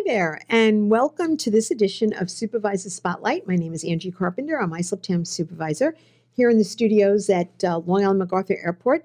Hi there, and welcome to this edition of Supervisor Spotlight. My name is Angie Carpenter. I'm Islip Town Supervisor here in the studios at Long Island MacArthur Airport,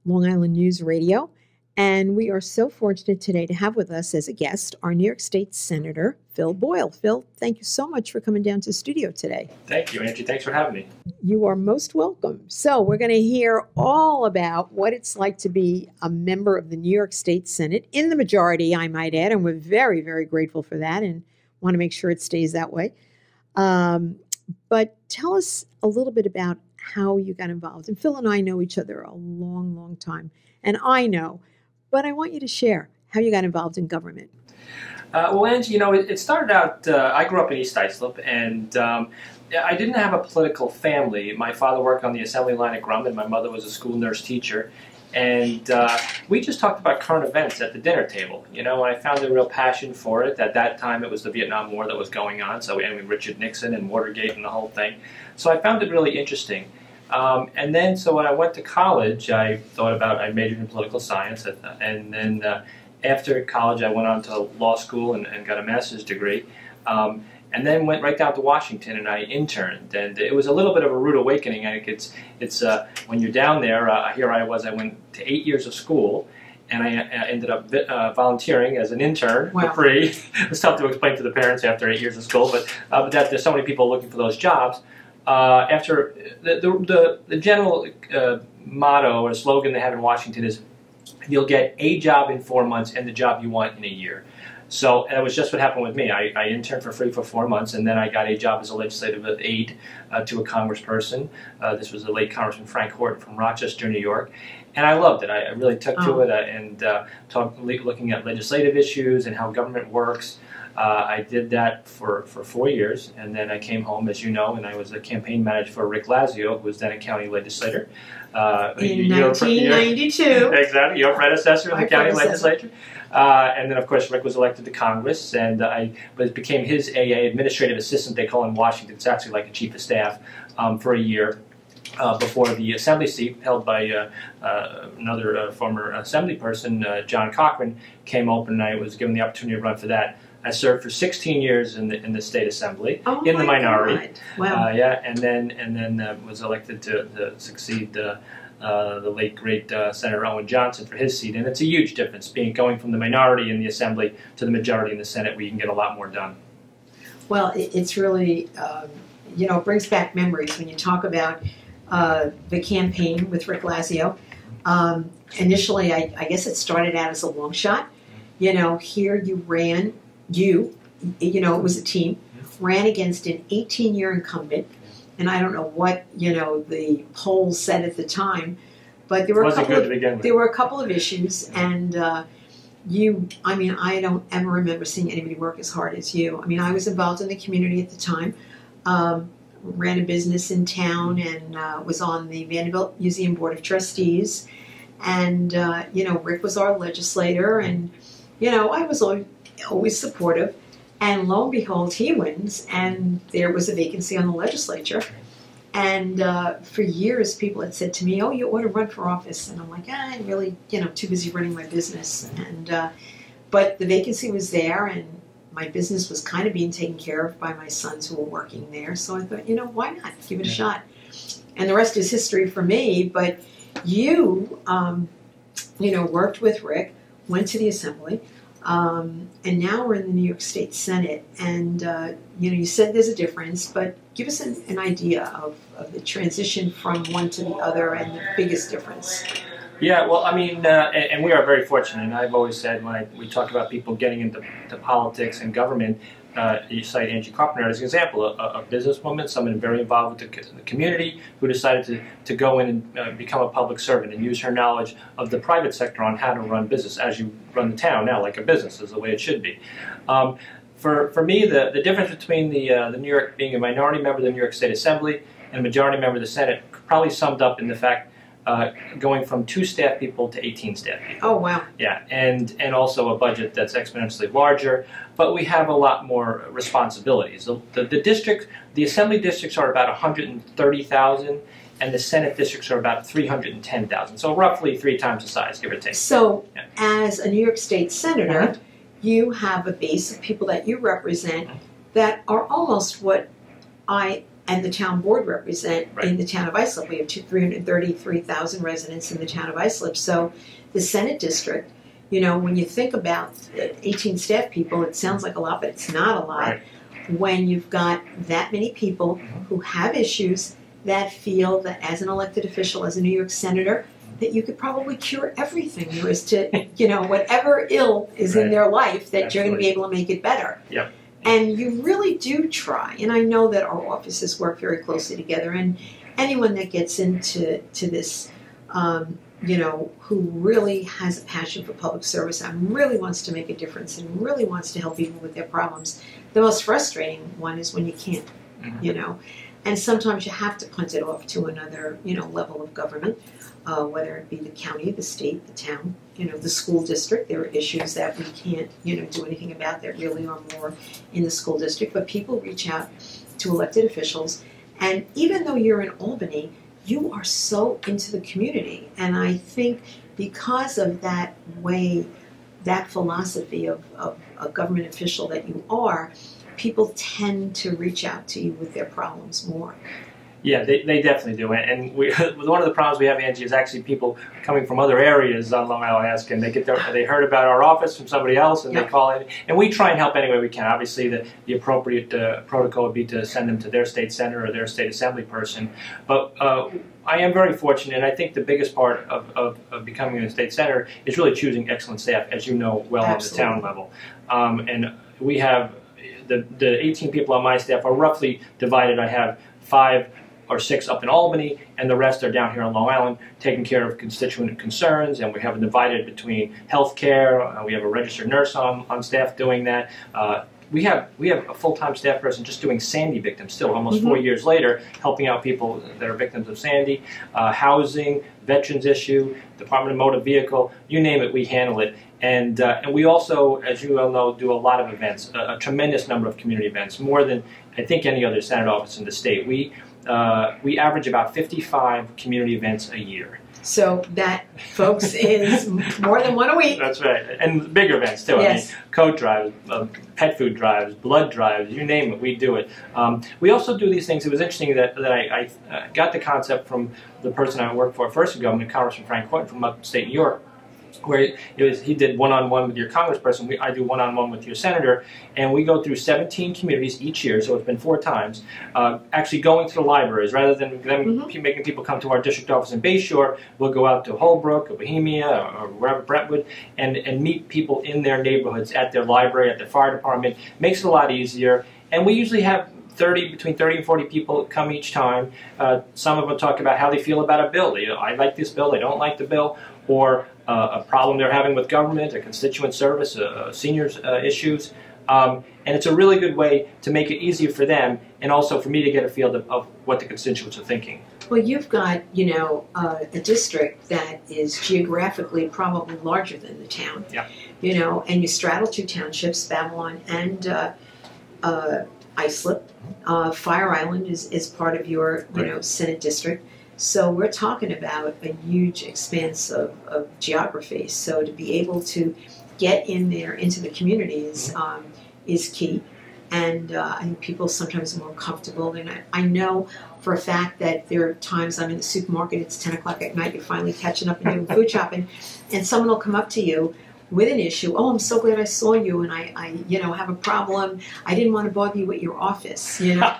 Long Island News Radio. And we are so fortunate today to have with us as a guest our New York State Senator, Phil Boyle. Phil, thank you so much for coming down to the studio today. Thank you, Angie. Thanks for having me. You are most welcome. So we're going to hear all about what it's like to be a member of the New York State Senate, in the majority, I might add, and we're very, very grateful for that and want to make sure it stays that way. But tell us a little bit about how you got involved. And Phil and I know each other a long, long time, and I know, but I want you to share how you got involved in government. Well, Angie, it started out, I grew up in East Islip, and I didn't have a political family. My father worked on the assembly line at Grumman, and my mother was a school nurse teacher. And we just talked about current events at the dinner table. I found a real passion for it. At that time, it was the Vietnam War that was going on, so Richard Nixon and Watergate and the whole thing. So I found it really interesting. And then, so when I went to college, I majored in political science, and then after college, I went on to law school and got a master's degree. And then went right down to Washington, and I interned, and it was a little bit of a rude awakening. I think it's when you're down there. Here I was. I went to 8 years of school, and I ended up volunteering as an intern for free. It was tough to explain to the parents after 8 years of school, but that there's so many people looking for those jobs. After the general motto or slogan they have in Washington is, "You'll get a job in 4 months and the job you want in a year." So that was just what happened with me. I interned for free for 4 months, and then I got a job as a legislative aide to a congressperson. This was the late Congressman Frank Horton from Rochester, New York. And I loved it. I really took to it and looking at legislative issues and how government works. I did that for 4 years, and then I came home, as you know, and I was a campaign manager for Rick Lazio, who was then a county legislator. In 1992. Exactly, your predecessor in the county legislature. And then, of course, Rick was elected to Congress, and I became his AA, administrative assistant, they call it in Washington. It's actually like a chief of staff for a year before the assembly seat held by another former assembly person, John Cochran, came open, and I was given the opportunity to run for that. I served for 16 years in the state assembly in the minority. Wow. And then was elected to succeed the late great Senator Owen Johnson for his seat. And it's a huge difference going from the minority in the assembly to the majority in the Senate, where you can get a lot more done. Well, it's really it brings back memories when you talk about the campaign with Rick Lazio. Initially, I guess it started out as a long shot. Here you ran. It was a team, ran against an 18-year incumbent, and I don't know what, the polls said at the time, but there were a couple of issues, and I don't ever remember seeing anybody work as hard as you. I was involved in the community at the time, ran a business in town, and was on the Vanderbilt Museum Board of Trustees, and, Rick was our legislator, and, I was always supportive, and lo and behold, he wins, and there was a vacancy on the legislature. And for years, people had said to me, "Oh, you ought to run for office," and I'm like, I'm really, too busy running my business. And but the vacancy was there, and my business was kind of being taken care of by my sons who were working there. So I thought, why not give it a shot? And the rest is history for me. But you, worked with Rick, went to the assembly. And now we're in the New York State Senate, and you said there's a difference, but give us an idea of the transition from one to the other and the biggest difference. Yeah, well, and we are very fortunate, and I've always said when we talk about people getting into politics and government, you cite Angie Carpenter as an example, a businesswoman, someone very involved with the community, who decided to go in and become a public servant and use her knowledge of the private sector on how to run business, as you run the town now, like a business, is the way it should be. For me, the difference between the New York, being a minority member of the New York State Assembly and a majority member of the Senate, probably summed up in the fact going from 2 staff people to 18 staff people. Oh, wow. Yeah, and also a budget that's exponentially larger, but we have a lot more responsibilities. The assembly districts are about 130,000, and the Senate districts are about 310,000, so roughly 3 times the size, give or take. So, as a New York State Senator, you have a base of people that you represent that are almost what I and the town board represent in the town of Islip. We have 333,000 residents in the town of Islip. So the Senate district, you know, when you think about 18 staff people, it sounds like a lot, but it's not a lot. Right. When you've got that many people who have issues that feel that as an elected official, as a New York senator, that you could probably cure everything there is to, you know, whatever ill is in their life, that you're going to be able to make it better. Yep. And you really do try. And I know that our offices work very closely together. And anyone that gets into this, you know, who really has a passion for public service and really wants to make a difference and really wants to help people with their problems, the most frustrating one is when you can't, you know. And sometimes you have to punt it off to another, you know, level of government, whether it be the county, the state, the town, you know, the school district. There are issues that we can't, you know, do anything about that really are more in the school district. But people reach out to elected officials. And even though you're in Albany, you are so into the community. And I think because of that way, that philosophy of a government official that you are, people tend to reach out to you with their problems more. Yeah, they definitely do. And one of the problems we have, Angie, is actually people coming from other areas on Long Island and they heard about our office from somebody else and they call in. And we try and help any way we can. Obviously, the appropriate protocol would be to send them to their state senator or their state assembly person. But I am very fortunate, and I think the biggest part of becoming a state senator is really choosing excellent staff, as you know well on the town level. And we have the 18 people on my staff are roughly divided. I have 5 or 6 up in Albany, and the rest are down here on Long Island, taking care of constituent concerns, and we have it divided between healthcare. We have a registered nurse on staff doing that. We have a full-time staff person just doing Sandy victims still, almost 4 years later, helping out people that are victims of Sandy, housing, veterans issue, Department of Motor Vehicle, you name it, we handle it. And we also, as you all know, do a lot of events, a tremendous number of community events, more than I think any other Senate office in the state. We average about 55 community events a year. So that, folks, is more than one a week. That's right. And bigger events, too. Yes. I mean, coat drives, pet food drives, blood drives, you name it, we do it. We also do these things. It was interesting that I got the concept from the person I worked for first ago, Congressman Frank Horton from upstate New York, where he did one-on-one with your congressperson. I do one-on-one with your senator, and we go through 17 communities each year, so it's been 4 times, actually going to the libraries. Rather than them making people come to our district office in Bayshore, we'll go out to Holbrook or Bohemia or wherever, Brentwood, and meet people in their neighborhoods, at their library, at their fire department. Makes it a lot easier, and we usually have between 30 and 40 people come each time. Some of them talk about how they feel about a bill. I like this bill, they don't like the bill, or a problem they're having with government, a constituent service, seniors issues. And it's a really good way to make it easier for them and also for me to get a feel of what the constituents are thinking. Well, you've got, you know, a district that is geographically probably larger than the town. Yeah. You know, and you straddle 2 townships, Babylon and Islip. Fire Island is part of your, you know, Senate district. So we're talking about a huge expanse of geography. So to be able to get in there into the communities is key. And I think people sometimes are more comfortable. And I know for a fact that there are times I'm in the supermarket, it's 10 o'clock at night, you're finally catching up and doing food shopping, and someone will come up to you with an issue. Oh, I'm so glad I saw you, and I you know, have a problem. I didn't want to bother you at your office, you know.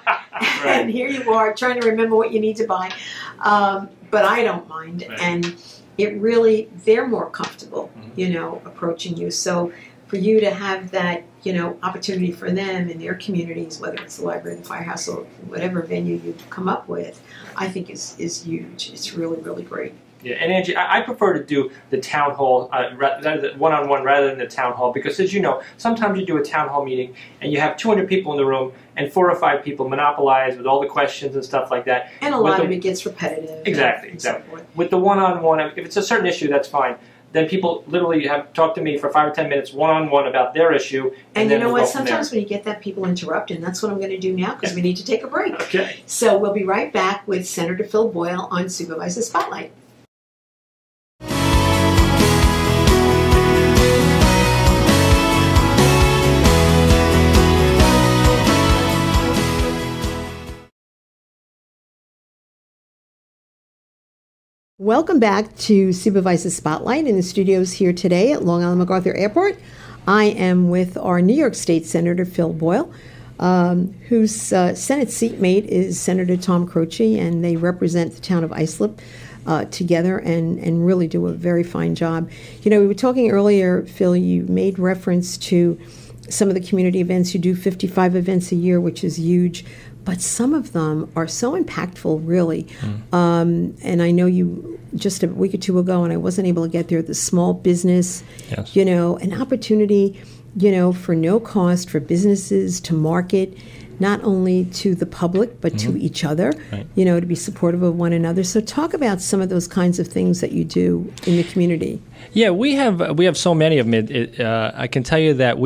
And here you are trying to remember what you need to buy. But I don't mind. And it really, they're more comfortable, you know, approaching you. So for you to have that, you know, opportunity for them in their communities, whether it's the library, the firehouse, or whatever venue you come up with, I think is huge. It's really, really great. Yeah, and Angie, I prefer to do the town hall one-on-one rather than the town hall, because as you know, sometimes you do a town hall meeting and you have 200 people in the room and 4 or 5 people monopolize with all the questions and stuff like that. And a lot of it gets repetitive. Exactly. With the one-on-one, if it's a certain issue, that's fine. Then people literally have talked to me for 5 or 10 minutes one-on-one about their issue. And you know what? Sometimes when you get that, people interrupt, and that's what I'm going to do now because we need to take a break. Okay. So we'll be right back with Senator Phil Boyle on Supervisor Spotlight. Welcome back to Supervisor Spotlight in the studios here today at Long Island MacArthur Airport. I am with our New York State Senator Phil Boyle, whose Senate seatmate is Senator Tom Croce, and they represent the town of Islip together and really do a very fine job. You know, we were talking earlier, Phil, you made reference to some of the community events. You do 55 events a year, which is huge. But some of them are so impactful, really. And I know you, just a week or two ago, and I wasn't able to get there, the small business, Yes. you know, an opportunity, you know, for no cost for businesses to market, not only to the public, but to each other, Right. you know, to be supportive of one another. So talk about some of those kinds of things that you do in the community. Yeah, we have so many of them. I can tell you that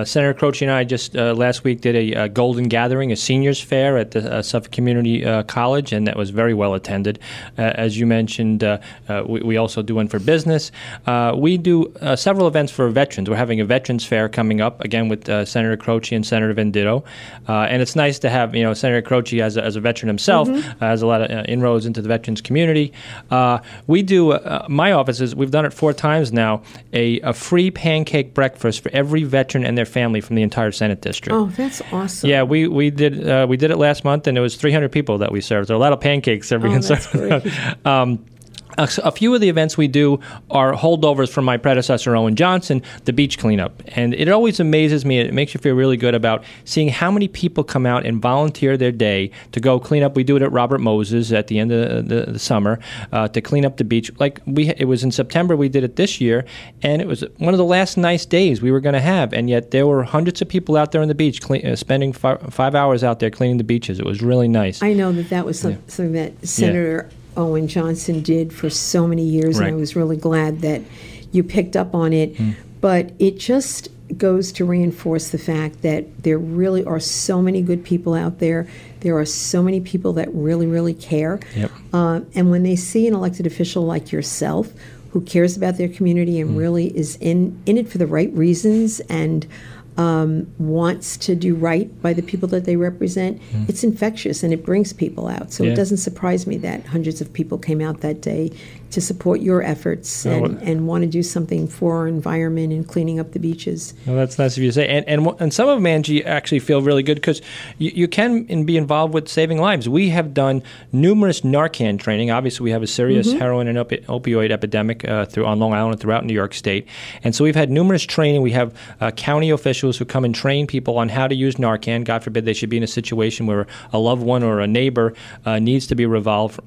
Senator Croce and I just last week did a Golden Gathering, a seniors fair at the Suffolk Community College, and that was very well attended. As you mentioned, we also do one for business. We do several events for veterans. We're having a veterans fair coming up again with Senator Croce and Senator Venditto, and it's nice to have Senator Croce as a veteran himself has a lot of inroads into the veterans community. We do my offices. We've done it 4 times now, a free pancake breakfast for every veteran and their family from the entire Senate district. Oh, that's awesome. Yeah, we did it last month, and it was 300 people that we served. There are a lot of pancakes that we can that's serve. great. A few of the events we do are holdovers from my predecessor, Owen Johnson, the beach cleanup. And it always amazes me, it makes you feel really good about seeing how many people come out and volunteer their day to go clean up. We do it at Robert Moses at the end of the summer to clean up the beach. It was in September, we did it this year, and it was one of the last nice days we were going to have. And yet there were hundreds of people out there on the beach spending 5 hours out there cleaning the beaches. It was really nice. I know that was something that Senator Owen Johnson did for so many years, Right. and I was really glad that you picked up on it. But it just goes to reinforce the fact that there really are so many good people out there. There are so many people that really, really care. Yep. And when they see an elected official like yourself who cares about their community and really is in it for the right reasons and wants to do right by the people that they represent, it's infectious and it brings people out. So Yeah. it doesn't surprise me that hundreds of people came out that day to support your efforts and want to do something for our environment and cleaning up the beaches. Well, that's nice of you to say. And some of them, Angie, actually feel really good because you can be involved with saving lives. We have done numerous Narcan training. Obviously, we have a serious heroin and opioid epidemic on Long Island and throughout New York State. And so we've had numerous training. We have county officials who come and train people on how to use Narcan. God forbid they should be in a situation where a loved one or a neighbor needs to be revived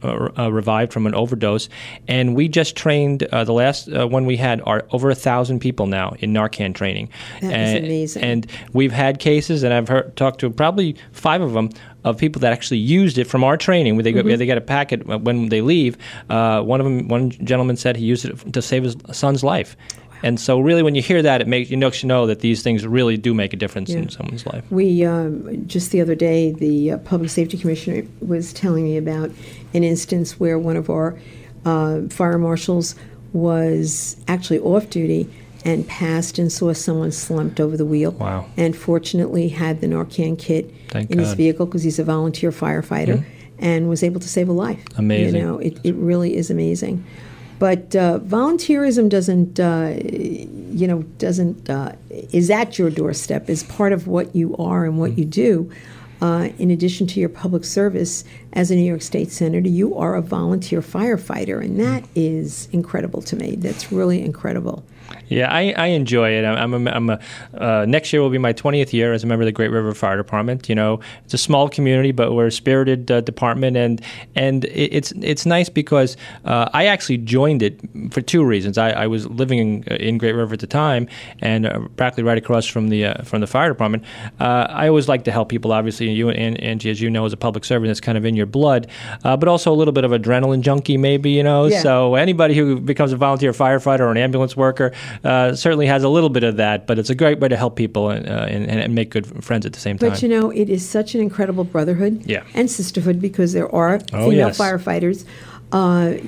from an overdose. And we just trained, the last one we had are over 1,000 people now in Narcan training. That is amazing. And we've had cases, and I've talked to probably 5 of them, of people that actually used it from our training, where they get a packet when they leave. One gentleman said he used it to save his son's life. And so really when you hear that, it makes you know that these things really do make a difference in someone's life. We, just the other day, the Public Safety Commissioner was telling me about an instance where one of our fire marshals was actually off duty and passed and saw someone slumped over the wheel. Wow. And fortunately had the Narcan kit Thank in his God. vehicle because he's a volunteer firefighter and was able to save a life. Amazing. You know, it really is amazing. But volunteerism is at your doorstep, is part of what you are and what you do. In addition to your public service as a New York State Senator, you are a volunteer firefighter, and that is incredible to me. That's really incredible. Yeah, I enjoy it. Next year will be my 20th year as a member of the Great River Fire Department. You know, it's a small community, but we're a spirited department, and it's nice because I actually joined it for 2 reasons. I was living in Great River at the time, and practically right across from the fire department. I always like to help people. Obviously, you and Angie, as you know, as a public servant, it's kind of in your blood, but also a little bit of adrenaline junkie, maybe. You know, Yeah. So anybody who becomes a volunteer firefighter or an ambulance worker. Certainly has a little bit of that, but it's a great way to help people and make good friends at the same time. But you know, it is such an incredible brotherhood and sisterhood because there are female firefighters.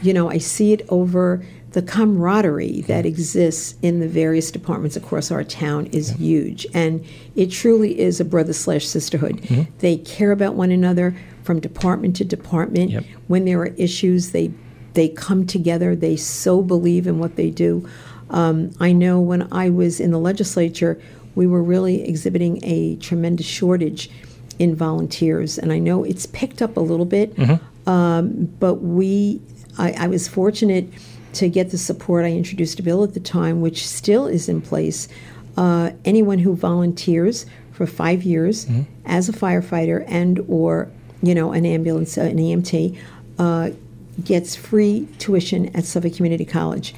You know, I see it over the camaraderie that exists in the various departments across our town is huge, and it truly is a brother/sisterhood. They care about one another from department to department. When there are issues, they They come together. They so believe in what they do. I know when I was in the legislature, we were really exhibiting a tremendous shortage in volunteers, and I know it's picked up a little bit, but I was fortunate to get the support. I introduced a bill at the time, which still is in place. Anyone who volunteers for 5 years as a firefighter and or an ambulance, an EMT, gets free tuition at Suffolk Community College.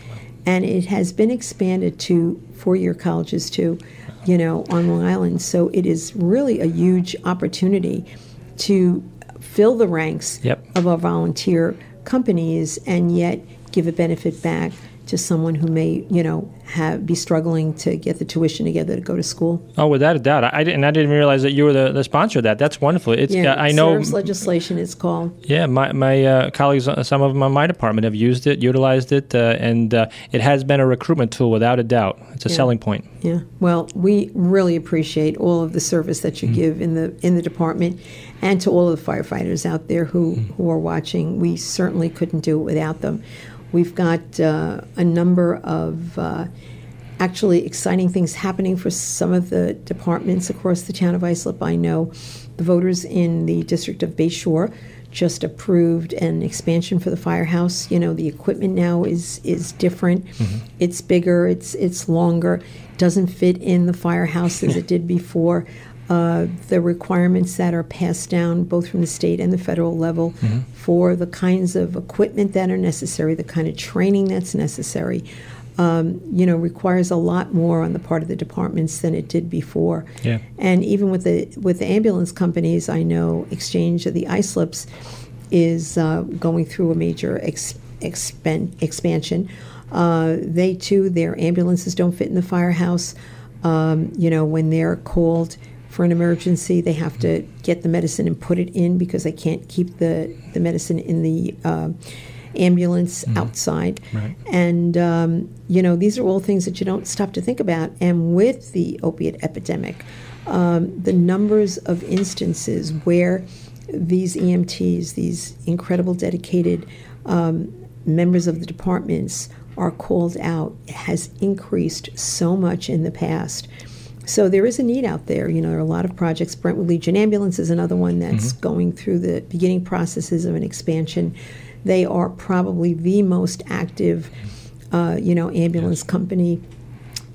And it has been expanded to 4-year colleges too, on Long Island. So it is really a huge opportunity to fill the ranks of our volunteer companies and yet give a benefit back to someone who may, be struggling to get the tuition together to go to school. Oh, without a doubt. I didn't realize that you were the sponsor of that. That's wonderful. I know. SERVS legislation it's called. Yeah, my colleagues, some of them on my department have used it, utilized it, and it has been a recruitment tool without a doubt. It's a selling point. Yeah. Well, we really appreciate all of the service that you give in the department, and to all of the firefighters out there who are watching. We certainly couldn't do it without them. We've got a number of actually exciting things happening for some of the departments across the town of Islip. I know the voters in the district of Bayshore just approved an expansion for the firehouse. The equipment now is different. It's bigger, it's longer, doesn't fit in the firehouse as it did before. The requirements that are passed down both from the state and the federal level for the kinds of equipment that are necessary, the kind of training that's necessary, requires a lot more on the part of the departments than it did before. Yeah. And even with the ambulance companies, I know Exchange of the Islips is going through a major expansion. They too, their ambulances don't fit in the firehouse. When they're called for an emergency, they have to get the medicine and put it in because they can't keep the medicine in the ambulance outside. Right. And, these are all things that you don't stop to think about. And with the opiate epidemic, the numbers of instances where these EMTs, these incredible dedicated members of the departments are called out has increased so much in the past. So there is a need out there. There are a lot of projects. Brentwood Legion Ambulance is another one that's going through the beginning processes of an expansion. They are probably the most active, ambulance company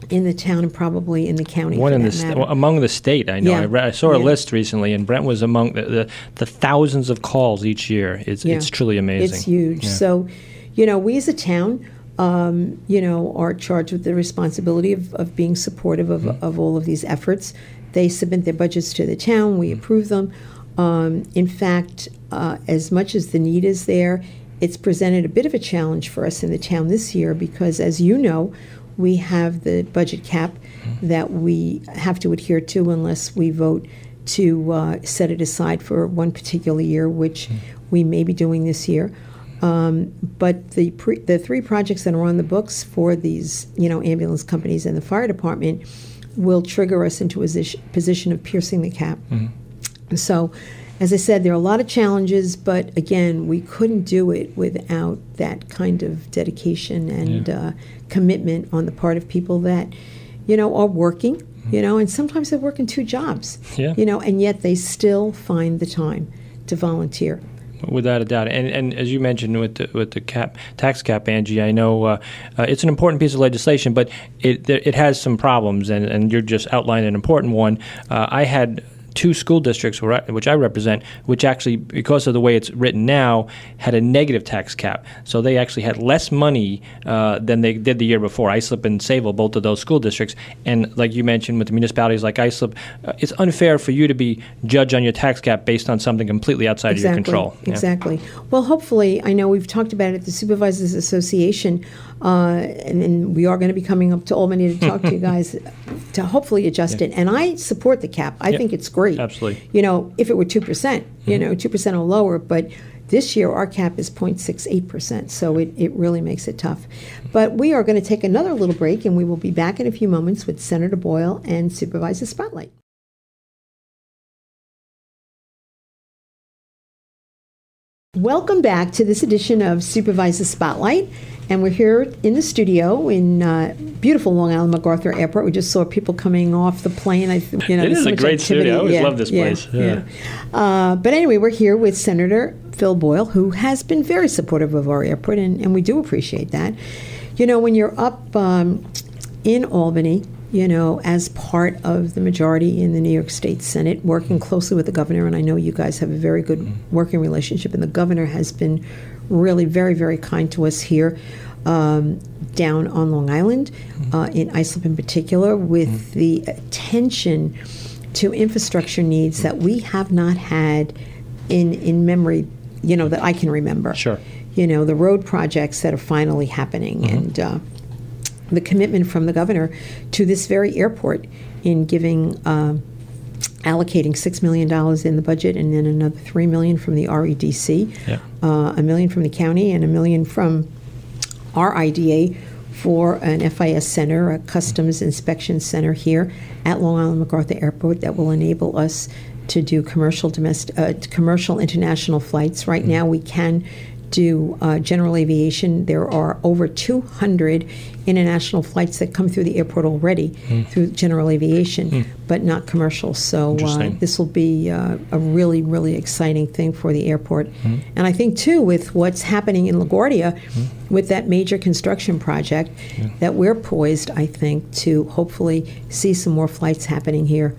in the town and probably in the county. One in among the state. I know. Yeah. I saw a list recently, and Brent was among the thousands of calls each year. It's truly amazing. It's huge. Yeah. So, we as a town, are charged with the responsibility of being supportive of all of these efforts. They submit their budgets to the town. We approve them. In fact, as much as the need is there, it's presented a bit of a challenge for us in the town this year because, as you know, we have the budget cap that we have to adhere to unless we vote to set it aside for one particular year, which we may be doing this year. But the 3 projects that are on the books for these, ambulance companies and the fire department will trigger us into a position of piercing the cap. So, as I said, there are a lot of challenges, but again, we couldn't do it without that kind of dedication and commitment on the part of people that, are working, and sometimes they work in 2 jobs, and yet they still find the time to volunteer. Without a doubt, and as you mentioned with the tax cap, Angie, I know it's an important piece of legislation, but it has some problems, and you're just outlining an important one. I had 2 school districts, which I represent, which actually, because of the way it's written now, had a negative tax cap. So they actually had less money than they did the year before. Islip and Sayville, both of those school districts. And like you mentioned, with the municipalities like Islip, it's unfair for you to be judged on your tax cap based on something completely outside of your control. Exactly. Well, hopefully, I know we've talked about it at the Supervisors Association, and we are going to be coming up to Albany to talk to you guys to hopefully adjust it. And I support the cap. I think it's great. Absolutely. If it were 2%, 2% or lower, but this year our cap is 0.68%, so it really makes it tough. But we are going to take another little break, and we will be back in a few moments with Senator Boyle and Supervisor Spotlight. Welcome back to this edition of Supervisor Spotlight. And we're here in the studio in beautiful Long Island MacArthur Airport. We just saw people coming off the plane. It is a great studio. I always love this place. Yeah. But anyway, we're here with Senator Phil Boyle, who has been very supportive of our airport, and we do appreciate that. You know, when you're up in Albany, you know, as part of the majority in the New York State Senate, working closely with the governor, and I know you guys have a very good working relationship, and the governor has been really very, very kind to us here down on Long Island, in Islip in particular, with the attention to infrastructure needs that we have not had in memory, you know, that I can remember. Sure. You know, the road projects that are finally happening, and the commitment from the governor to this very airport in giving allocating $6 million in the budget, and then another $3 million from the REDC, $1 million from the county, and $1 million from our IDA for an FIS center, a customs inspection center here at Long Island MacArthur Airport that will enable us to do commercial international flights. Right now, we can do general aviation. There are over 200 international flights that come through the airport already through general aviation, but not commercial. So this will be a really, really exciting thing for the airport. And I think, too, with what's happening in LaGuardia, with that major construction project, that we're poised, I think, to hopefully see some more flights happening here.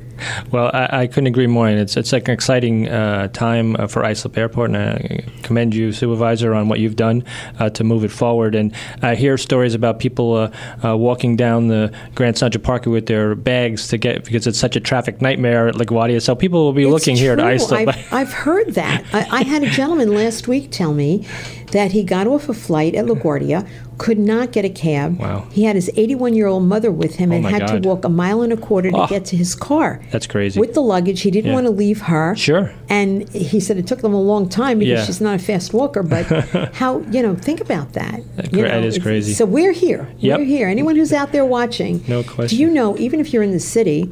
Well, I couldn't agree more. And it's like an exciting time for Islip Airport, and I commend you, Supervisor, on what you've done to move it forward. And I hear stories about people walking down the Grand Central Parkway with their bags to get, because it's such a traffic nightmare at LaGuardia. So people will be looking here at Islip. I've heard that. I had a gentleman last week tell me that he got off a flight at LaGuardia, could not get a cab. Wow. He had his 81-year-old mother with him and had to walk 1.25 miles to get to his car. That's crazy. With the luggage. He didn't want to leave her. Sure. And he said it took them a long time because she's not a fast walker. But how, think about that. That is crazy. So we're here. Yep. We're here. Anyone who's out there watching, no question. Do you know, even if you're in the city,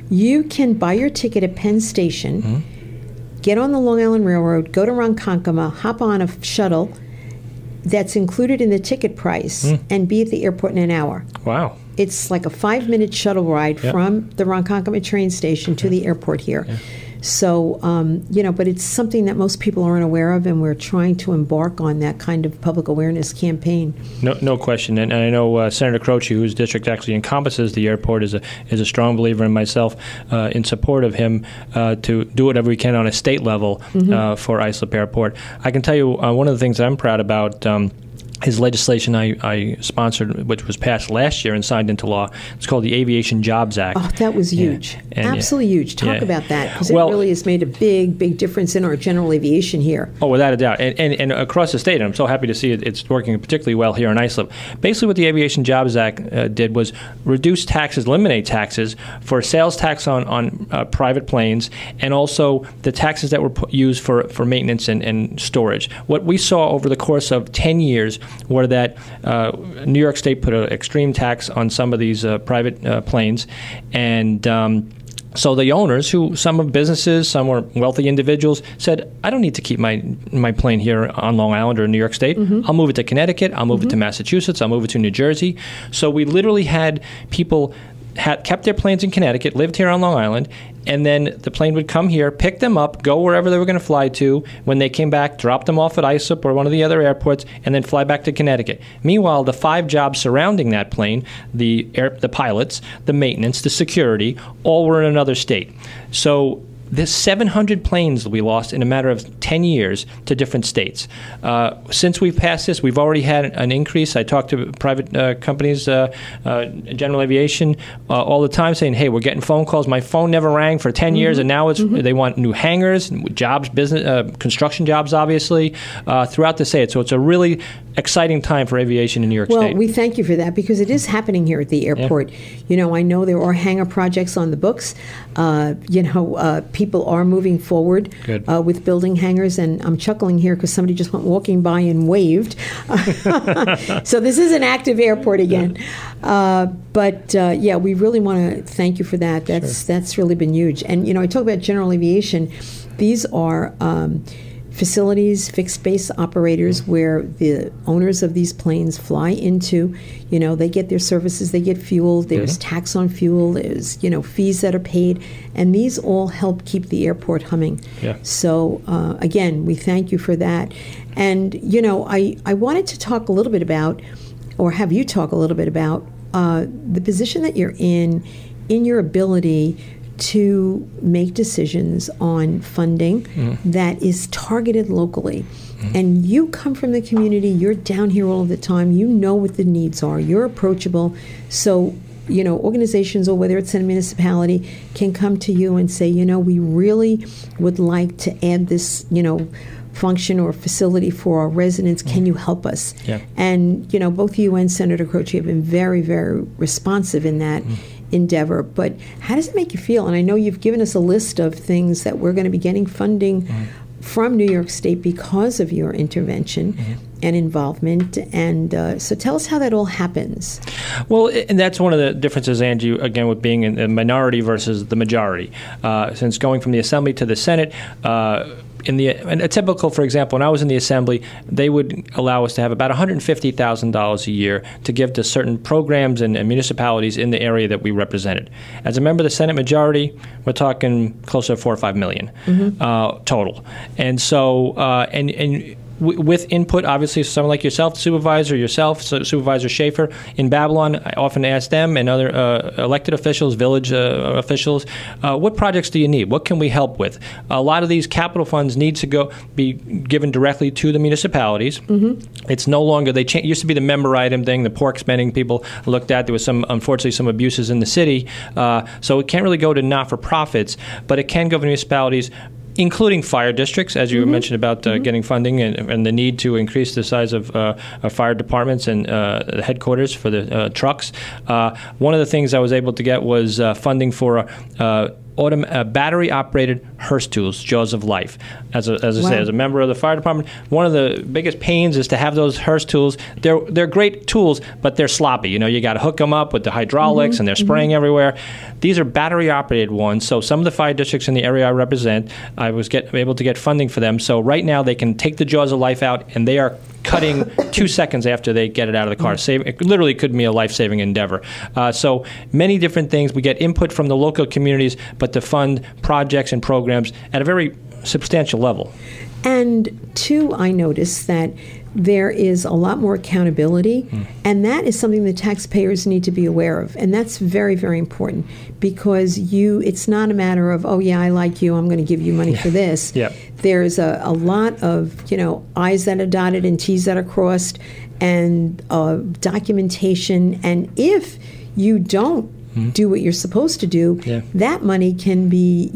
you can buy your ticket at Penn Station, get on the Long Island Railroad, go to Ronkonkoma, hop on a shuttle that's included in the ticket price, and be at the airport in an hour. Wow. It's like a 5-minute shuttle ride from the Ronkonkoma train station to the airport here. So, but it's something that most people aren't aware of, and we're trying to embark on that kind of public awareness campaign. No question. And I know Senator Croce, whose district actually encompasses the airport, is a strong believer, in myself, in support of him to do whatever we can on a state level for Islip Airport. I can tell you one of the things I'm proud about, his legislation I sponsored, which was passed last year and signed into law. It's called the Aviation Jobs Act. Oh, that was huge. Absolutely huge. Talk about that, because it really has made a big, big difference in our general aviation here. Oh, without a doubt. And across the state, and I'm so happy to see it's working particularly well here in Islip. Basically, what the Aviation Jobs Act did was reduce taxes, eliminate taxes for sales tax on private planes, and also the taxes that were used for maintenance and storage. What we saw over the course of 10 years were that New York State put an extreme tax on some of these private planes, and so the owners, who some are businesses, some were wealthy individuals, said, I don't need to keep my plane here on Long Island or in New York State. I'll move it to Connecticut. I'll move it to Massachusetts. I'll move it to New Jersey. So we literally had people kept their planes in Connecticut, lived here on Long Island, and then the plane would come here, pick them up, go wherever they were going to fly to. When they came back, drop them off at Islip or one of the other airports, and then fly back to Connecticut. Meanwhile, the 5 jobs surrounding that plane, the pilots, the maintenance, the security, all were in another state. So there's 700 planes that we lost in a matter of 10 years to different states. Since we've passed this, we've already had an increase. I talk to private companies, general aviation, all the time, saying, hey, we're getting phone calls. My phone never rang for 10 years, and now they want new hangars, jobs, business, construction jobs, obviously, throughout the state. So it's a really exciting time for aviation in New York State. Well, we thank you for that, because it is happening here at the airport. I know there are hangar projects on the books. People are moving forward with building hangars, and I'm chuckling here because somebody just went walking by and waved. So this is an active airport again. But we really want to thank you for that. That's really been huge. And I talk about general aviation. These are facilities, fixed base operators, where the owners of these planes fly into. They get their services, they get fuel, there's tax on fuel, there's, fees that are paid, and these all help keep the airport humming. Yeah. So, again, we thank you for that. And, I wanted to talk a little bit about, or have you talk a little bit about, the position that you're in your ability to make decisions on funding that is targeted locally. And you come from the community, you're down here all the time, you know what the needs are, you're approachable. So, organizations, or whether it's in a municipality, can come to you and say, we really would like to add this, function or facility for our residents. Can you help us? Yeah. And, both you and Senator Croce have been very, very responsive in that endeavor. But how does it make you feel? And I know you've given us a list of things that we're going to be getting funding from New York State because of your intervention and involvement. And so tell us how that all happens. Well, and that's one of the differences, Angie, again, with being in a minority versus the majority. Since going from the Assembly to the Senate, in a typical, for example, when I was in the Assembly, they would allow us to have about $150,000 a year to give to certain programs and municipalities in the area that we represented. As a member of the Senate majority, we're talking closer to $4 or $5 million total. And so, with input, obviously, someone like yourself, Supervisor Schaefer in Babylon, I often ask them and other elected officials, village officials, what projects do you need? What can we help with? A lot of these capital funds need to be given directly to the municipalities. It's no longer, it used to be the member item thing, the pork spending people looked at. There was unfortunately, some abuses in the city. So it can't really go to not-for-profits, but it can go to municipalities, including fire districts, as you mentioned about getting funding and the need to increase the size of fire departments and the headquarters for the trucks. One of the things I was able to get was funding for battery-operated hearse tools, Jaws of Life. As I say, as a member of the fire department, one of the biggest pains is to have those hearse tools. They're great tools, but they're sloppy. You got to hook them up with the hydraulics, and they're spraying everywhere. These are battery-operated ones. So some of the fire districts in the area I represent, I was able to get funding for them. So right now they can take the Jaws of Life out, and they are cutting 2 seconds after they get it out of the car. It literally could be a life-saving endeavor. So many different things. We get input from the local communities, but to fund projects and programs at a very substantial level. And two, I noticed that there is a lot more accountability, and that is something the taxpayers need to be aware of. And that's very, very important, because it's not a matter of, oh yeah, I like you, I'm going to give you money for this. There's a lot of, I's that are dotted and T's that are crossed, and documentation. And if you don't do what you're supposed to do, that money can be,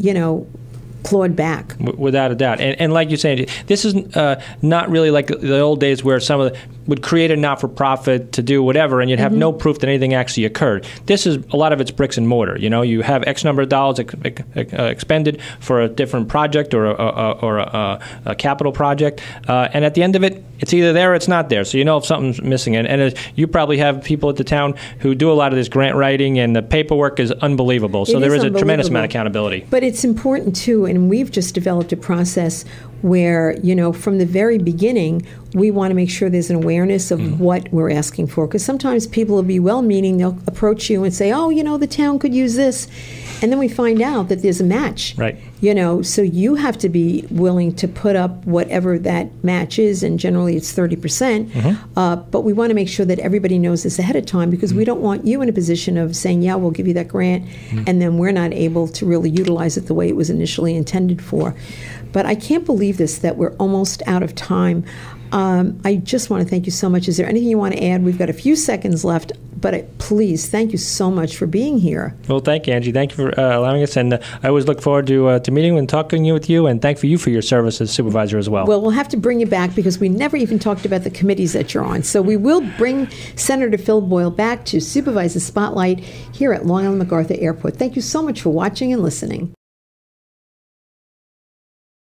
clawed back. Without a doubt. And like you said, this is not really like the old days where some of would create a not-for-profit to do whatever, and you'd have no proof that anything actually occurred. This is, a lot of it's bricks and mortar. You have X number of dollars expended for a different project or a capital project, and at the end of it, it's either there or it's not there. So if something's missing. And you probably have people at the town who do a lot of this grant writing, and the paperwork is unbelievable. So there is a tremendous amount of accountability. But it's important, too, and we've just developed a process where, from the very beginning, we want to make sure there's an awareness of what we're asking for. Because sometimes people will be well-meaning, they'll approach you and say, oh, the town could use this. And then we find out that there's a match. Right. So you have to be willing to put up whatever that match is, and generally it's 30%. But we want to make sure that everybody knows this ahead of time, because we don't want you in a position of saying, yeah, we'll give you that grant, and then we're not able to really utilize it the way it was initially intended for. But I can't believe that we're almost out of time. I just want to thank you so much. Is there anything you want to add? We've got a few seconds left, but please, thank you so much for being here. Well, thank you, Angie. Thank you for allowing us, and I always look forward to meeting and talking with you, and thank you for your service as supervisor as well. Well, we'll have to bring you back, because we never even talked about the committees that you're on. So we will bring Senator Phil Boyle back to Supervisor Spotlight here at Long Island MacArthur Airport. Thank you so much for watching and listening.